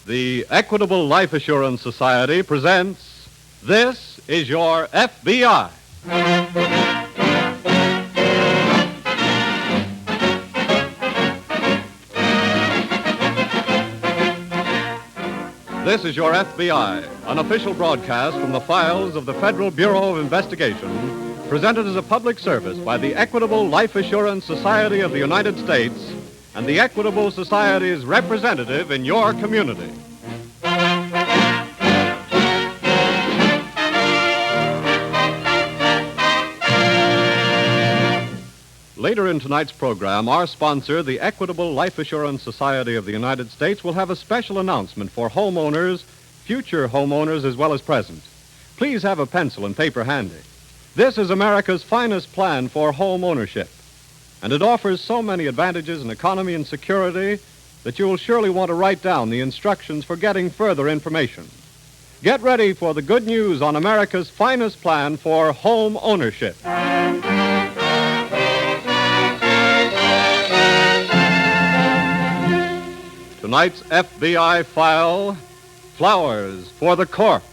The Equitable Life Assurance Society presents This Is Your FBI. This is Your FBI, an official broadcast from the files of the Federal Bureau of Investigation, presented as a public service by the Equitable Life Assurance Society of the United States and the Equitable Society's representative in your community. Later in tonight's program, our sponsor, the Equitable Life Assurance Society of the United States, will have a special announcement for homeowners, future homeowners as well as present. Please have a pencil and paper handy. This is America's finest plan for home ownership, and it offers so many advantages in economy and security that you will surely want to write down the instructions for getting further information. Get ready for the good news on America's finest plan for home ownership. Tonight's FBI file, Flowers for the Corpse.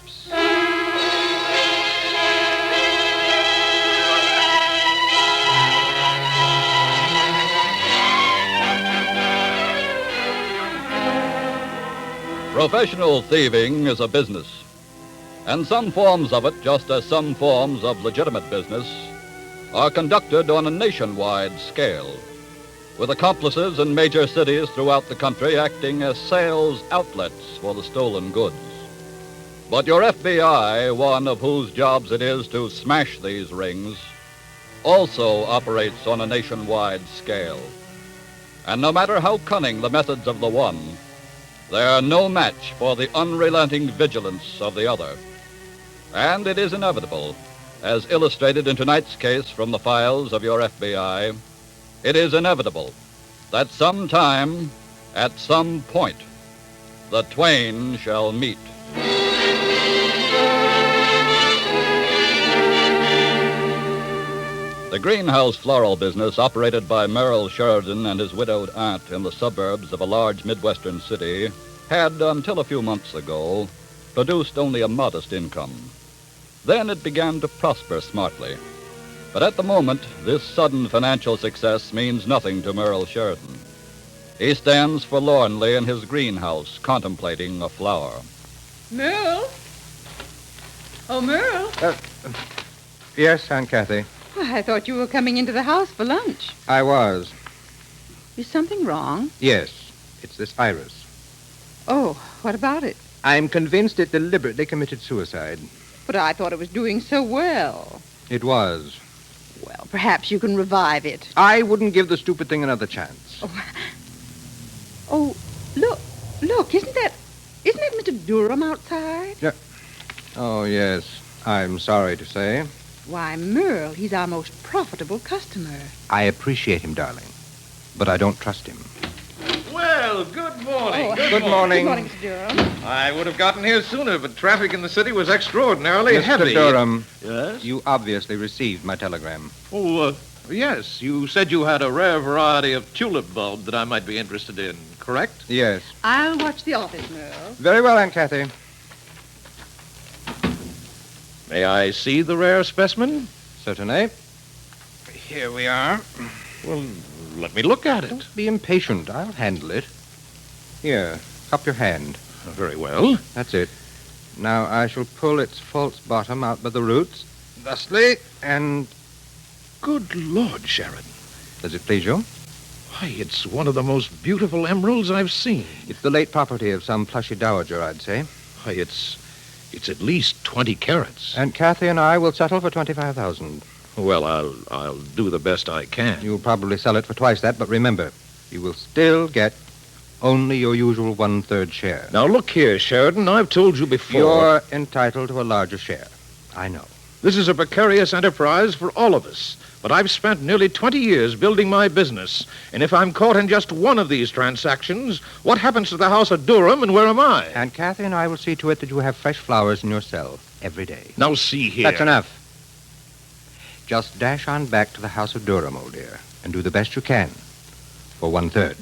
Professional thieving is a business, and some forms of it, just as some forms of legitimate business, are conducted on a nationwide scale, with accomplices in major cities throughout the country acting as sales outlets for the stolen goods. But your FBI, one of whose jobs it is to smash these rings, also operates on a nationwide scale. And no matter how cunning the methods of the one, they are no match for the unrelenting vigilance of the other. And it is inevitable, as illustrated in tonight's case from the files of your FBI, it is inevitable that sometime, at some point, the twain shall meet. The greenhouse floral business operated by Merrill Sheridan and his widowed aunt in the suburbs of a large Midwestern city had, until a few months ago, produced only a modest income. Then it began to prosper smartly. But at the moment, this sudden financial success means nothing to Merrill Sheridan. He stands forlornly in his greenhouse, contemplating a flower. Merle? Oh, Merle? Yes, Aunt Kathy. Well, I thought you were coming into the house for lunch. I was. Is something wrong? Yes, it's this iris. Oh, what about it? I'm convinced it deliberately committed suicide. But I thought it was doing so well. It was. Well, perhaps you can revive it. I wouldn't give the stupid thing another chance. Oh, look, isn't that Mr. Durham outside? Yeah. Oh, yes. I'm sorry to say. Why, Merle, he's our most profitable customer. I appreciate him, darling, but I don't trust him. Well, good morning. Good morning. Good morning, Mr. Durham. I would have gotten here sooner, but traffic in the city was extraordinarily heavy. Mr. Durham. Yes? You obviously received my telegram. Oh, yes. You said you had a rare variety of tulip bulb that I might be interested in, correct? Yes. I'll watch the office, Merle. Very well, Aunt Kathy. May I see the rare specimen? Certainly. Here we are. Well, let me look at it. Don't be impatient. I'll handle it. Here, cup your hand. Very well. That's it. Now I shall pull its false bottom out by the roots, thusly, and... Good Lord, Sheridan. Does it please you? Why, it's one of the most beautiful emeralds I've seen. It's the late property of some plushy dowager, I'd say. Why, it's at least 20 carats. Aunt Kathy and I will settle for $25,000. Well, I'll do the best I can. You'll probably sell it for twice that, but remember, you will still get only your usual one-third share. Now, look here, Sheridan. I've told you before. You're entitled to a larger share. I know. This is a precarious enterprise for all of us. But I've spent nearly 20 years building my business. And if I'm caught in just one of these transactions, what happens to the house of Durham and where am I? Aunt Kathy and I will see to it that you have fresh flowers in your cell every day. Now, see here. That's enough. Just dash on back to the house of Durham, old dear, and do the best you can for one-third.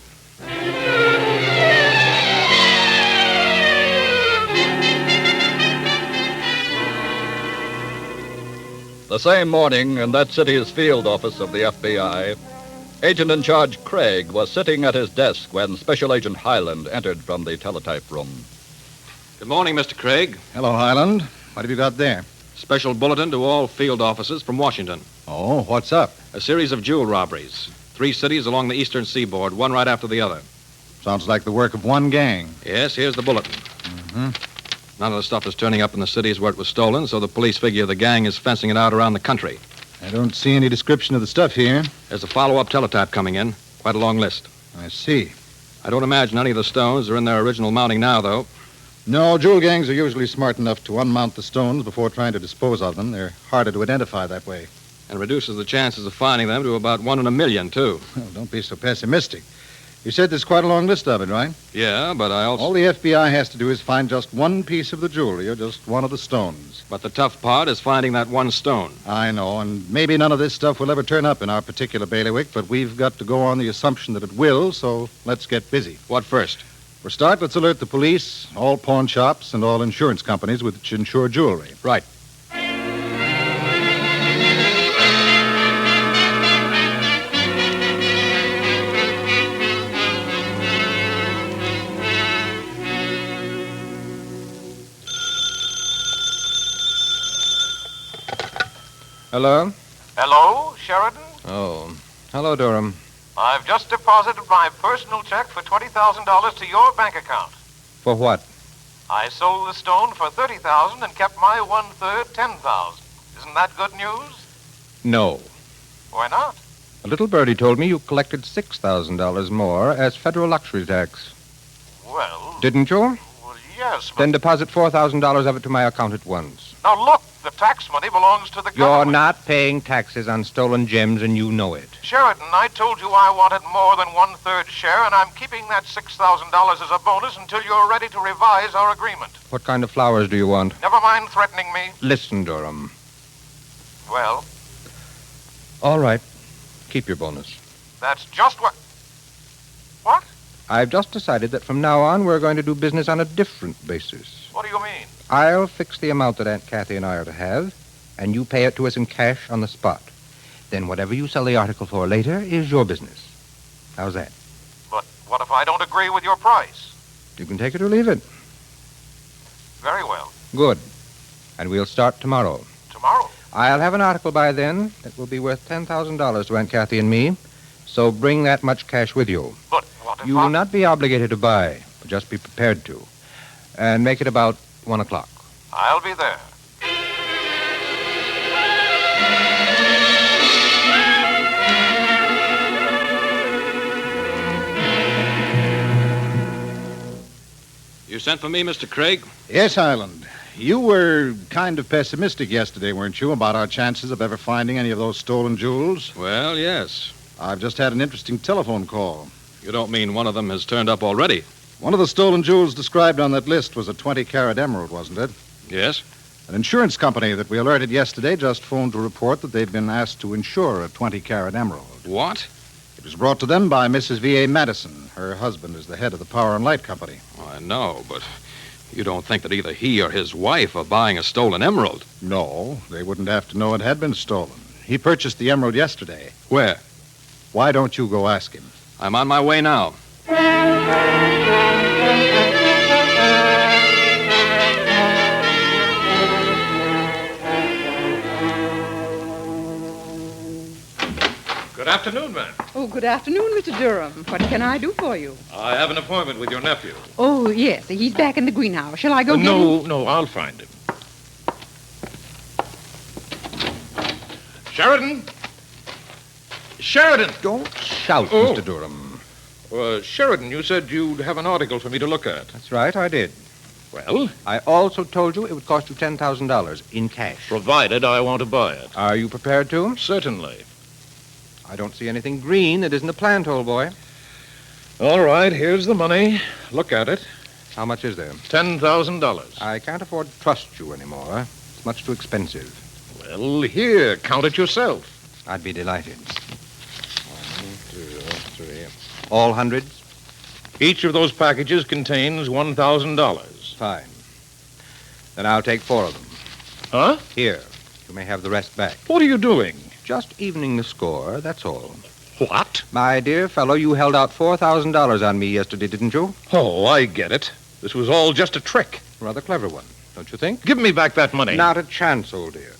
The same morning, in that city's field office of the FBI, Agent in Charge Craig was sitting at his desk when Special Agent Highland entered from the teletype room. Good morning, Mr. Craig. Hello, Highland. What have you got there? Special bulletin to all field offices from Washington. Oh, what's up? A series of jewel robberies. 3 cities along the eastern seaboard, one right after the other. Sounds like the work of one gang. Yes, here's the bulletin. None of the stuff is turning up in the cities where it was stolen, so the police figure the gang is fencing it out around the country. I don't see any description of the stuff here. There's a follow-up teletype coming in. Quite a long list. I see. I don't imagine any of the stones are in their original mounting now, though. No, jewel gangs are usually smart enough to unmount the stones before trying to dispose of them. They're harder to identify that way. And reduces the chances of finding them to about 1 in a million, too. Well, don't be so pessimistic. You said there's quite a long list of it, right? Yeah, but I also... All the FBI has to do is find just one piece of the jewelry or just one of the stones. But the tough part is finding that one stone. I know, and maybe none of this stuff will ever turn up in our particular bailiwick, but we've got to go on the assumption that it will, so let's get busy. What first? For a start, let's alert the police, all pawn shops, and all insurance companies which insure jewelry. Right. Hello? Hello, Sheridan? Oh. Hello, Durham. I've just deposited my personal check for $20,000 to your bank account. For what? I sold the stone for $30,000 and kept my 1/3, $10,000. Isn't that good news? No. Why not? A little birdie told me you collected $6,000 more as federal luxury tax. Well... Didn't you? Well, yes, but... Then deposit $4,000 of it to my account at once. Now, look, the tax money belongs to the You're government. not paying taxes on stolen gems, and you know it. Sheridan, I told you I wanted more than 1/3 share, and I'm keeping that $6,000 as a bonus until you're ready to revise our agreement. What kind of flowers do you want? Never mind threatening me. Listen, Durham. Well, All right. Keep your bonus. that's just what... What? I've just decided that from now on we're going to do business on a different basis. What do you mean? I'll fix the amount that Aunt Kathy and I are to have, and you pay it to us in cash on the spot. Then whatever you sell the article for later is your business. How's that? But what if I don't agree with your price? You can take it or leave it. Very well. Good. And we'll start tomorrow. Tomorrow? I'll have an article by then that will be worth $10,000 to Aunt Kathy and me, so bring that much cash with you. But what if You will not be obligated to buy, but just be prepared to. And make it about 1 o'clock. I'll be there. You sent for me, Mr. Craig? Yes, Highland. You were kind of pessimistic yesterday, weren't you, about our chances of ever finding any of those stolen jewels? Well, yes. I've just had an interesting telephone call. You don't mean one of them has turned up already? One of the stolen jewels described on that list was a 20-carat emerald, wasn't it? Yes. An insurance company that we alerted yesterday just phoned to report that they'd been asked to insure a 20-carat emerald. What? It was brought to them by Mrs. V.A. Madison. Her husband is the head of the Power and Light Company. Oh, I know, but you don't think that either he or his wife are buying a stolen emerald? No, they wouldn't have to know it had been stolen. He purchased the emerald yesterday. Where? Why don't you go ask him? I'm on my way now. Good afternoon, ma'am. Oh, good afternoon, Mr. Durham. What can I do for you? I have an appointment with your nephew. Oh, yes. He's back in the greenhouse. Shall I go get him? No, I'll find him. Sheridan? Sheridan! Don't shout, Oh. Mr. Durham. Sheridan, you said you'd have an article for me to look at. That's right, I did. Well, I also told you it would cost you $10,000 in cash. provided I want to buy it. Are you prepared to? Certainly. I don't see anything green that isn't a plant, old boy. All right, here's the money. Look at it. How much is there? $10,000. I can't afford to trust you anymore. It's much too expensive. Well, here, count it yourself. I'd be delighted. 1, 2, 3. All hundreds? Each of those packages contains $1,000. Fine. Then I'll take 4 of them. Huh? Here. You You may have the rest back. What are you doing? Just evening the score, that's all. What? My dear fellow, you held out $4,000 on me yesterday, didn't you? Oh, I get it. This was all just a trick. Rather clever one, don't you think? Give me back that money. Not a chance, old dear.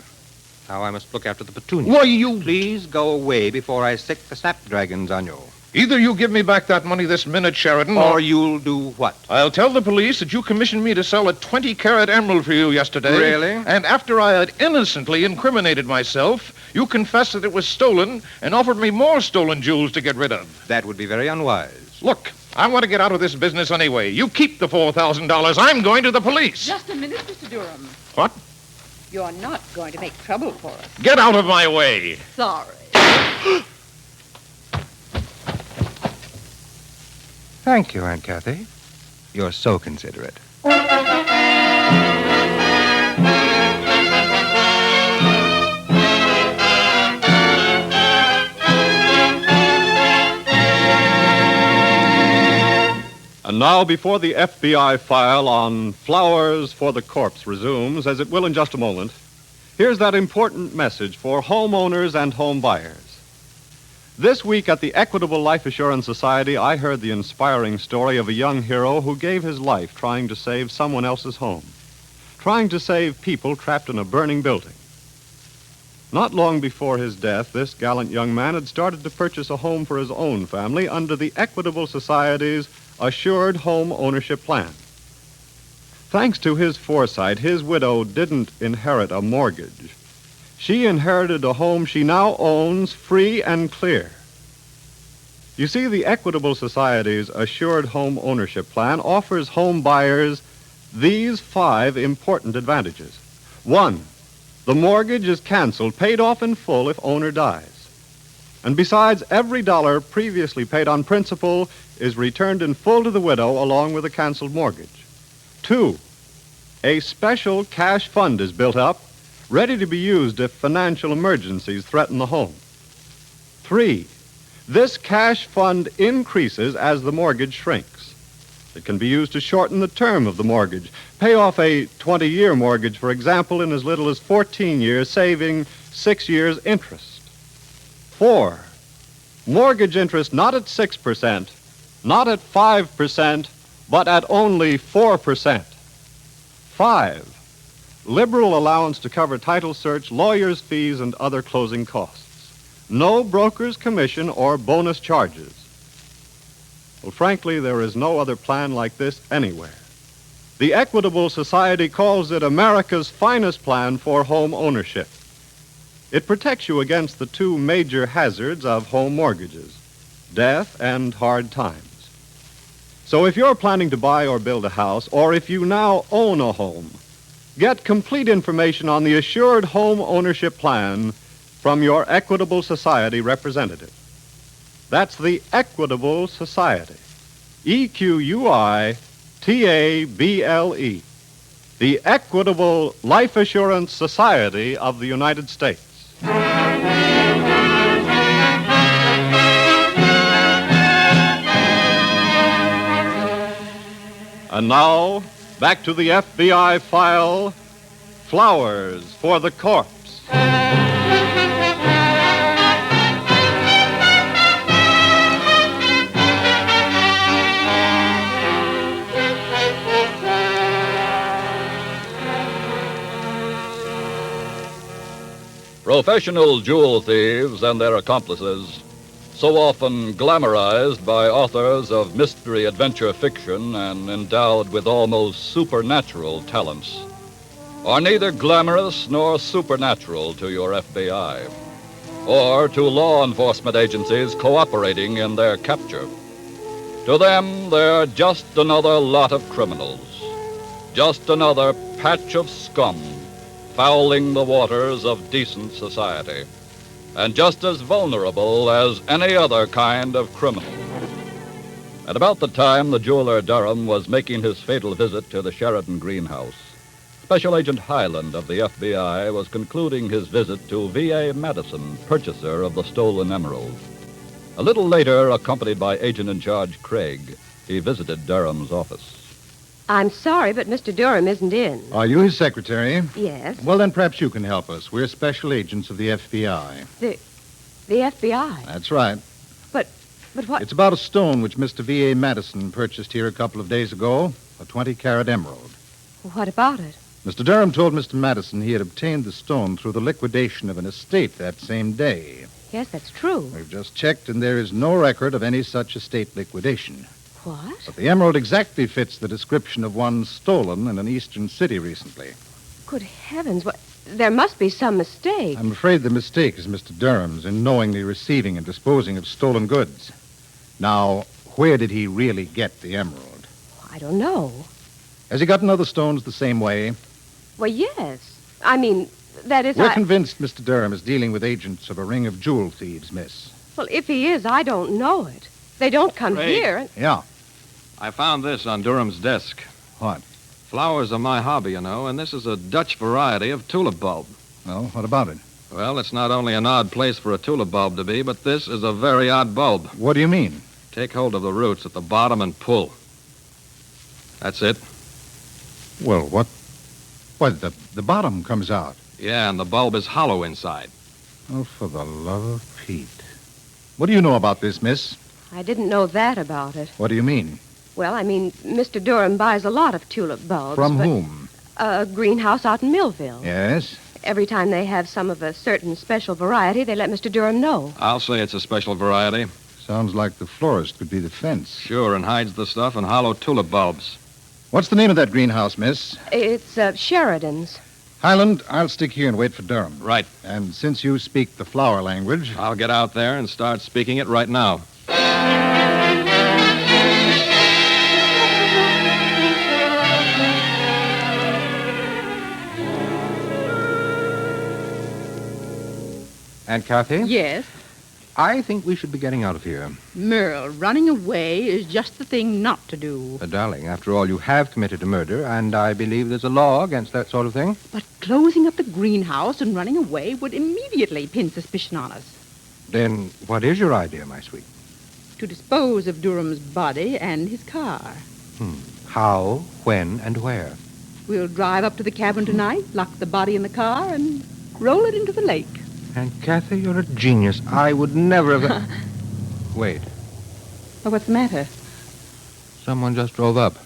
Now I must look after the petunia. Why, you... Please go away before I sick the snapdragons on you. Either you give me back that money this minute, Sheridan, Or you'll do what? I'll tell the police that you commissioned me to sell a 20-carat emerald for you yesterday. Really? And after I had innocently incriminated myself, you confessed that it was stolen and offered me more stolen jewels to get rid of. That would be very unwise. Look, I want to get out of this business anyway. You keep the $4,000. I'm going to the police. Just a minute, Mr. Durham. What? You're not going to make trouble for us. Get out of my way. Sorry. Thank you, Aunt Kathy. You're so considerate. And now, before the FBI file on flowers for the corpse resumes, as it will in just a moment, here's that important message for homeowners and home buyers. This week at the Equitable Life Assurance Society, I heard the inspiring story of a young hero who gave his life trying to save someone else's home, trying to save people trapped in a burning building. Not long before his death, this gallant young man had started to purchase a home for his own family under the Equitable Society's Assured Home Ownership Plan. Thanks to his foresight, his widow didn't inherit a mortgage. She inherited a home she now owns free and clear. You see, the Equitable Society's Assured Home Ownership Plan offers home buyers these 5 important advantages. 1, the mortgage is canceled, paid off in full if owner dies. And besides, every dollar previously paid on principal is returned in full to the widow along with a canceled mortgage. 2, a special cash fund is built up, ready to be used if financial emergencies threaten the home. 3, this cash fund increases as the mortgage shrinks. It can be used to shorten the term of the mortgage, pay off a 20-year mortgage, for example, in as little as 14 years, saving 6 years' interest. 4, mortgage interest not at 6%, not at 5%, but at only 4%. 5, liberal allowance to cover title search, lawyer's fees, and other closing costs. No broker's commission or bonus charges. Well, frankly, there is no other plan like this anywhere. The Equitable Society calls it America's finest plan for home ownership. It protects you against the 2 major hazards of home mortgages, death and hard times. So if you're planning to buy or build a house, or if you now own a home, get complete information on the Assured Home Ownership Plan from your Equitable Society representative. That's the Equitable Society. EQUITABLE. The Equitable Life Assurance Society of the United States. And now, back to the FBI file, Flowers for the Corpse. Professional jewel thieves and their accomplices, so often glamorized by authors of mystery adventure fiction and endowed with almost supernatural talents, are neither glamorous nor supernatural to your FBI, or to law enforcement agencies cooperating in their capture. To them, they're just another lot of criminals, just another patch of scum fouling the waters of decent society, and just as vulnerable as any other kind of criminal. At about the time the jeweler Durham was making his fatal visit to the Sheridan greenhouse, Special Agent Highland of the FBI was concluding his visit to V.A. Madison, purchaser of the stolen emerald. A little later, accompanied by Agent in Charge Craig, he visited Durham's office. I'm sorry, but Mr. Durham isn't in. Are you his secretary? Yes. Well, then perhaps you can help us. We're special agents of the FBI. The FBI? That's right. But what? It's about a stone which Mr. V.A. Madison purchased here a couple of days ago, a 20-carat emerald. What about it? Mr. Durham told Mr. Madison he had obtained the stone through the liquidation of an estate that same day. Yes, that's true. We've just checked, and there is no record of any such estate liquidation. What? But the emerald exactly fits the description of one stolen in an eastern city recently. Good heavens, what? There must be some mistake. I'm afraid the mistake is Mr. Durham's in knowingly receiving and disposing of stolen goods. Now, where did he really get the emerald? I don't know. Has he gotten other stones the same way? Well, yes. I mean, that is... We're convinced Mr. Durham is dealing with agents of a ring of jewel thieves, miss. Well, if he is, I don't know it. They don't come Ray. here. Yeah. I found this on Durham's desk. What? Flowers are my hobby, you know, and this is a Dutch variety of tulip bulb. Well, what about it? Well, it's not only an odd place for a tulip bulb to be, but this is a very odd bulb. What do you mean? Take hold of the roots at the bottom and pull. That's it. Well, what? What, the bottom comes out. Yeah, and the bulb is hollow inside. Oh, for the love of Pete. What do you know about this, miss? I didn't know that about it. What do you mean? Well, I mean, Mr. Durham buys a lot of tulip bulbs. From but whom? A greenhouse out in Millville. Yes? Every time they have some of a certain special variety, they let Mr. Durham know. I'll say it's a special variety. Sounds like the florist could be the fence. Sure, and hides the stuff in hollow tulip bulbs. What's the name of that greenhouse, miss? It's Sheridan's. Highland, I'll stick here and wait for Durham. Right. And since you speak the flower language... I'll get out there and start speaking it right now. Aunt Kathy? Yes? I think we should be getting out of here. Merle, running away is just the thing not to do. Darling, after all, you have committed a murder, and I believe there's a law against that sort of thing. But closing up the greenhouse and running away would immediately pin suspicion on us. Then what is your idea, my sweet? To dispose of Durham's body and his car. How, when, and where? We'll drive up to the cabin tonight, lock the body in the car, and roll it into the lake. Aunt Kathy, you're a genius. I would never have... Wait. Well, what's the matter? Someone just drove up.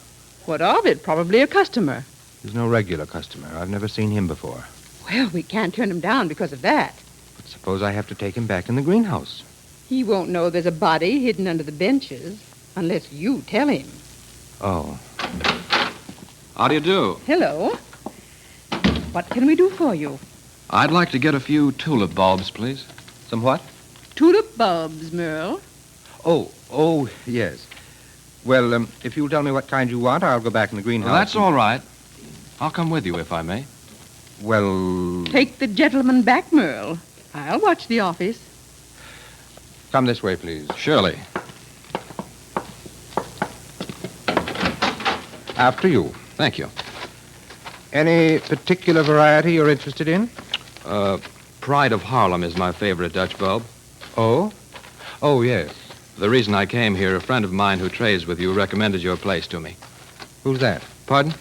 What of it? Probably a customer. He's no regular customer. I've never seen him before. Well, we can't turn him down because of that. But suppose I have to take him back in the greenhouse. He won't know there's a body hidden under the benches unless you tell him. Oh. How do you do? Hello. What can we do for you? I'd like to get a few tulip bulbs, please. Some what? Tulip bulbs, Merle. Oh, yes. Well, if you'll tell me what kind you want, I'll go back in the greenhouse. Well, that's all right. I'll come with you, if I may. Well, Take the gentleman back, Merle. I'll watch the office. come this way, please. Surely. After you. Thank you. Any particular variety you're interested in? Pride of Harlem is my favorite Dutch bulb. Oh? Oh, yes. The reason I came here, a friend of mine who trades with you recommended your place to me. Who's that? Pardon?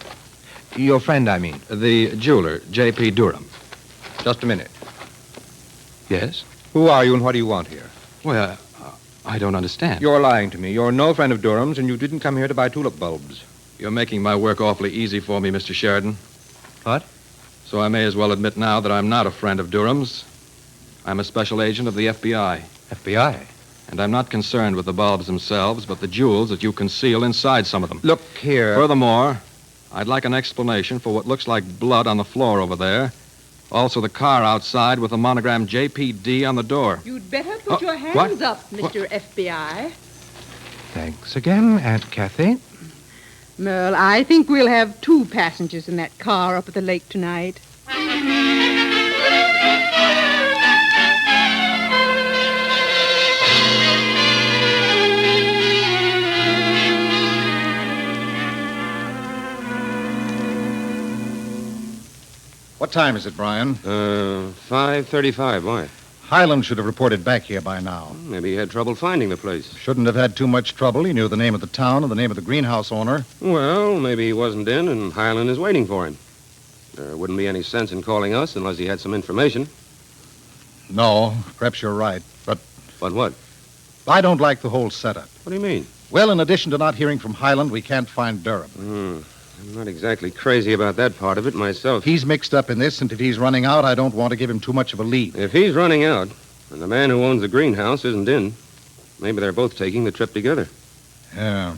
Your friend, I mean. The jeweler, J.P. Durham. Just a minute. Yes? Who are you and what do you want here? Well, I don't understand. You're lying to me. You're no friend of Durham's, and you didn't come here to buy tulip bulbs. You're making my work awfully easy for me, Mr. Sheridan. What? So I may as well admit now that I'm not a friend of Durham's. I'm a special agent of the FBI. FBI? And I'm not concerned with the bulbs themselves, but the jewels that you conceal inside some of them. Look here. Furthermore, I'd like an explanation for what looks like blood on the floor over there. Also the car outside with the monogram JPD on the door. You'd better put Oh, your hands what? up, Mr. FBI. Thanks again, Aunt Kathy. Merle, I think we'll have 2 passengers in that car up at the lake tonight. What time is it, Brian? 5:35. Why? Highland should have reported back here by now. Maybe he had trouble finding the place. Shouldn't have had too much trouble. He knew the name of the town and the name of the greenhouse owner. Well, maybe he wasn't in, and Highland is waiting for him. There wouldn't be any sense in calling us unless he had some information. No, perhaps you're right. But what? I don't like the whole setup. What do you mean? Well, in addition to not hearing from Highland, we can't find Durham. I'm not exactly crazy about that part of it myself. He's mixed up in this, and if he's running out, I don't want to give him too much of a lead. If he's running out, and the man who owns the greenhouse isn't in, maybe they're both taking the trip together. Yeah.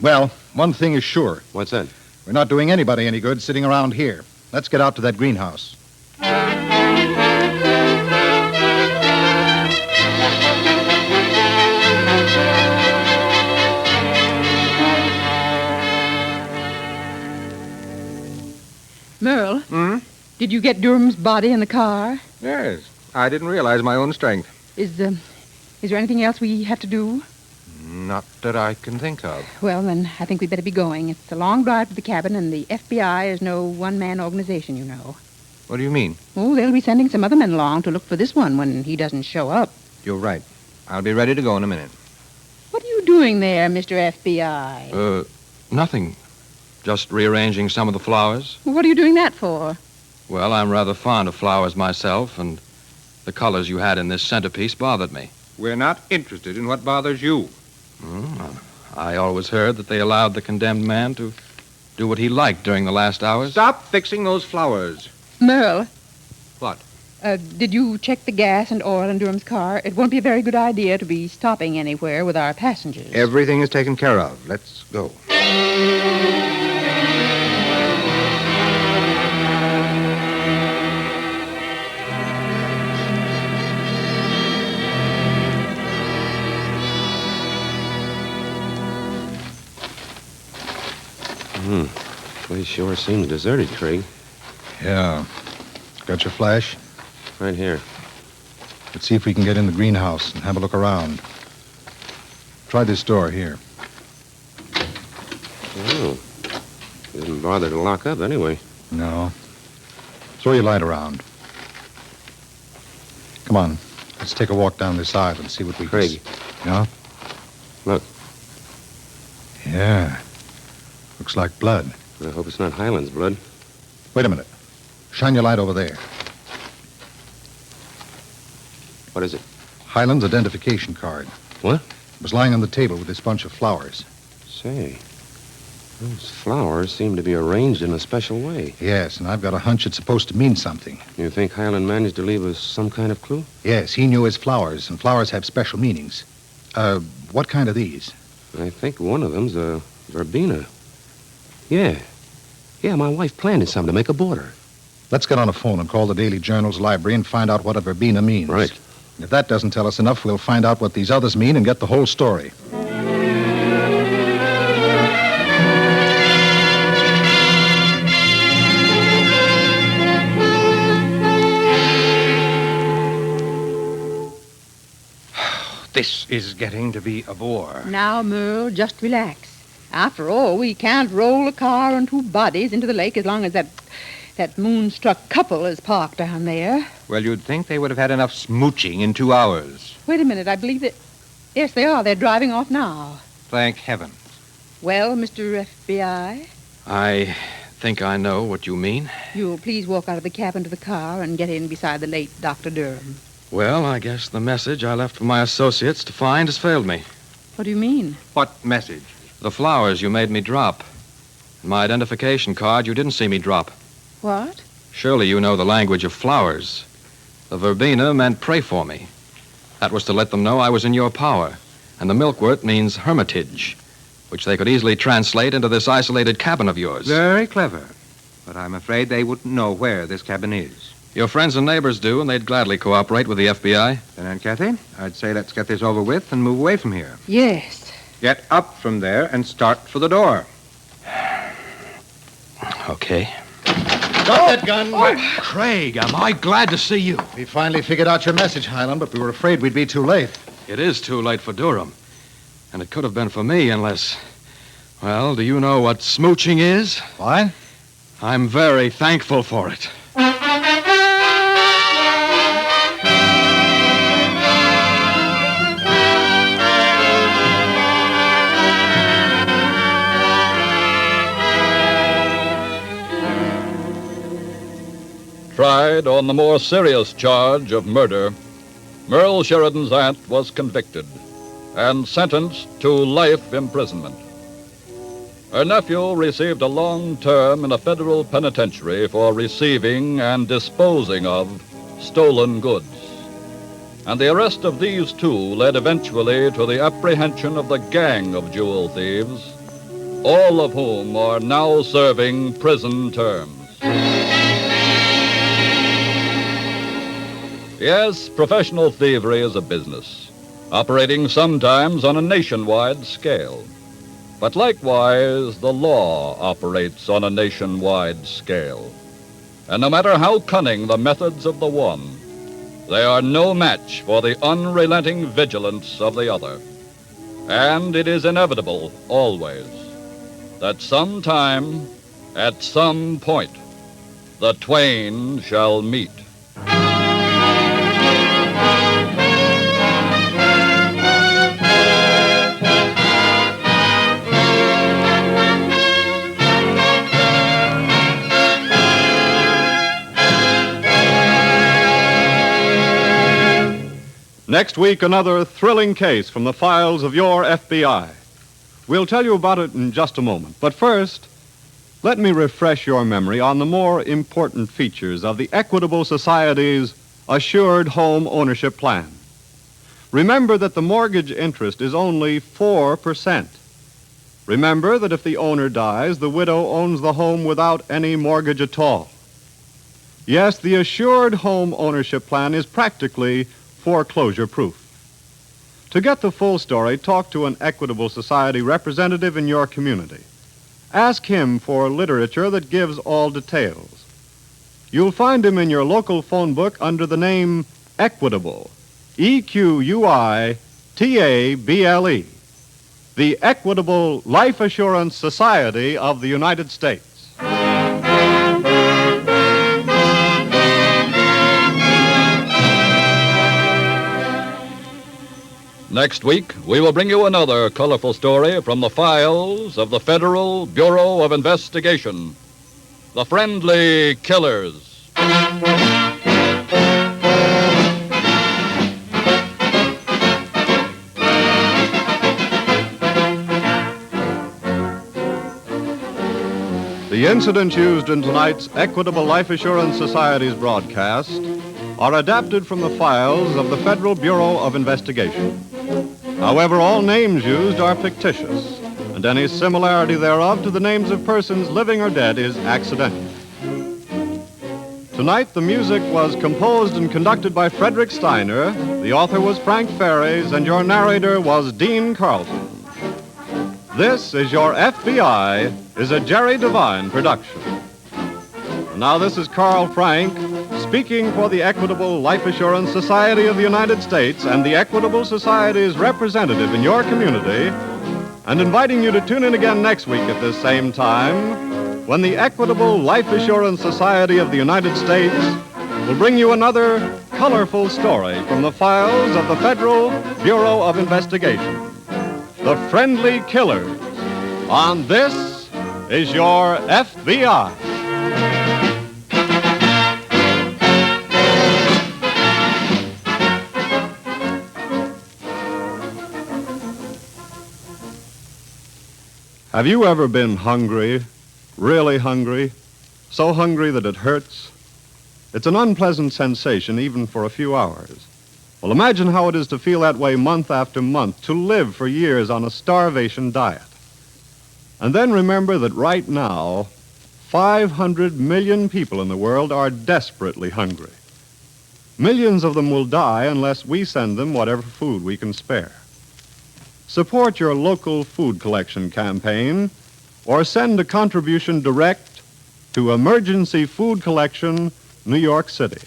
Well, one thing is sure. What's that? We're not doing anybody any good sitting around here. Let's get out to that greenhouse. Merle, did you get Durham's body in the car? Yes. I didn't realize my own strength. Is there anything else we have to do? Not that I can think of. Well, then I think we'd better be going. It's a long drive to the cabin, and the FBI is no one-man organization, you know. What do you mean? Oh, they'll be sending some other men along to look for this one when he doesn't show up. You're right. I'll be ready to go in a minute. What are you doing there, Mr. FBI? Nothing. Just rearranging some of the flowers. What are you doing that for? Well, I'm rather fond of flowers myself, and the colors you had in this centerpiece bothered me. We're not interested in what bothers you. I always heard that they allowed the condemned man to do what he liked during the last hours. Stop fixing those flowers. Merle. What? Did you check the gas and oil in Durham's car? It won't be a very good idea to be stopping anywhere with our passengers. Everything is taken care of. Let's go. Place sure seems deserted, Craig. Yeah. Got your flash? Right here. Let's see if we can get in the greenhouse and have a look around. Try this door here. Oh. Didn't bother to lock up anyway. No. Throw your light around. Come on. Let's take a walk down this aisle and see what we can see. Craig. Yeah? Look. Yeah. Looks like blood. I hope it's not Highland's blood. Wait a minute. Shine your light over there. What is it? Highland's identification card. What? It was lying on the table with this bunch of flowers. Say, those flowers seem to be arranged in a special way. Yes, and I've got a hunch it's supposed to mean something. You think Highland managed to leave us some kind of clue? Yes, he knew his flowers, and flowers have special meanings. What kind are these? I think one of them's a verbena. Yeah, my wife planted some to make a border. Let's get on the phone and call the Daily Journal's library and find out what a verbena means. Right. If that doesn't tell us enough, we'll find out what these others mean and get the whole story. This is getting to be a bore. Now, Merle, just relax. After all, we can't roll a car and two bodies into the lake as long as that moonstruck couple is parked down there. Well, you'd think they would have had enough smooching in 2 hours. Wait a minute, I believe that... Yes, they are. They're driving off now. Thank heaven. Well, Mr. FBI? I think I know what you mean. You'll please walk out of the cabin to the car and get in beside the late Dr. Durham. Well, I guess the message I left for my associates to find has failed me. What do you mean? What message? The flowers you made me drop. My identification card you didn't see me drop. What? Surely you know the language of flowers. The verbena meant pray for me. That was to let them know I was in your power. And the milkwort means hermitage, which they could easily translate into this isolated cabin of yours. Very clever. But I'm afraid they wouldn't know where this cabin is. Your friends and neighbors do, and they'd gladly cooperate with the FBI. Then, Aunt Kathy, I'd say let's get this over with and move away from here. Yes. Get up from there and start for the door. Okay. Drop that gun. Craig, am I glad to see you. We finally figured out your message, Highland, but we were afraid we'd be too late. It is too late for Durham. And it could have been for me unless... Well, do you know what smooching is? Why? I'm very thankful for it. tried on the more serious charge of murder, Merle Sheridan's aunt was convicted and sentenced to life imprisonment. Her nephew received a long term in a federal penitentiary for receiving and disposing of stolen goods. And the arrest of these two led eventually to the apprehension of the gang of jewel thieves, all of whom are now serving prison terms. Yes, professional thievery is a business, operating sometimes on a nationwide scale. But likewise, the law operates on a nationwide scale. And no matter how cunning the methods of the one, they are no match for the unrelenting vigilance of the other. And it is inevitable, always, that sometime, at some point, the twain shall meet. Next week, another thrilling case from the files of your FBI. We'll tell you about it in just a moment. But first, let me refresh your memory on the more important features of the Equitable Society's Assured Home Ownership Plan. Remember that the mortgage interest is only 4%. Remember that if the owner dies, the widow owns the home without any mortgage at all. Yes, the Assured Home Ownership Plan is practically foreclosure-proof. To get the full story, talk to an Equitable Society representative in your community. Ask him for literature that gives all details. You'll find him in your local phone book under the name Equitable, EQUITABLE, the Equitable Life Assurance Society of the United States. Next week, we will bring you another colorful story from the files of the Federal Bureau of Investigation, The Friendly Killers. The incidents used in tonight's Equitable Life Assurance Society's broadcast are adapted from the files of the Federal Bureau of Investigation. However, all names used are fictitious, and any similarity thereof to the names of persons living or dead is accidental. Tonight, the music was composed and conducted by Frederick Steiner, the author was Frank Ferries, and your narrator was Dean Carleton. This is Your FBI is a Jerry Devine production. And now this is Carl Frank, speaking for the Equitable Life Assurance Society of the United States and the Equitable Society's representative in your community, and inviting you to tune in again next week at this same time when the Equitable Life Assurance Society of the United States will bring you another colorful story from the files of the Federal Bureau of Investigation, The Friendly Killers, on This is Your FBI. Have you ever been hungry, really hungry, so hungry that it hurts? It's an unpleasant sensation even for a few hours. Well, imagine how it is to feel that way month after month, to live for years on a starvation diet. And then remember that right now, 500 million people in the world are desperately hungry. Millions of them will die unless we send them whatever food we can spare. Support your local food collection campaign or send a contribution direct to Emergency Food Collection, New York City.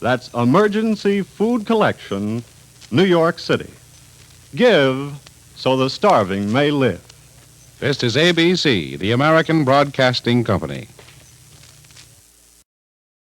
That's Emergency Food Collection, New York City. Give so the starving may live. This is ABC, the American Broadcasting Company.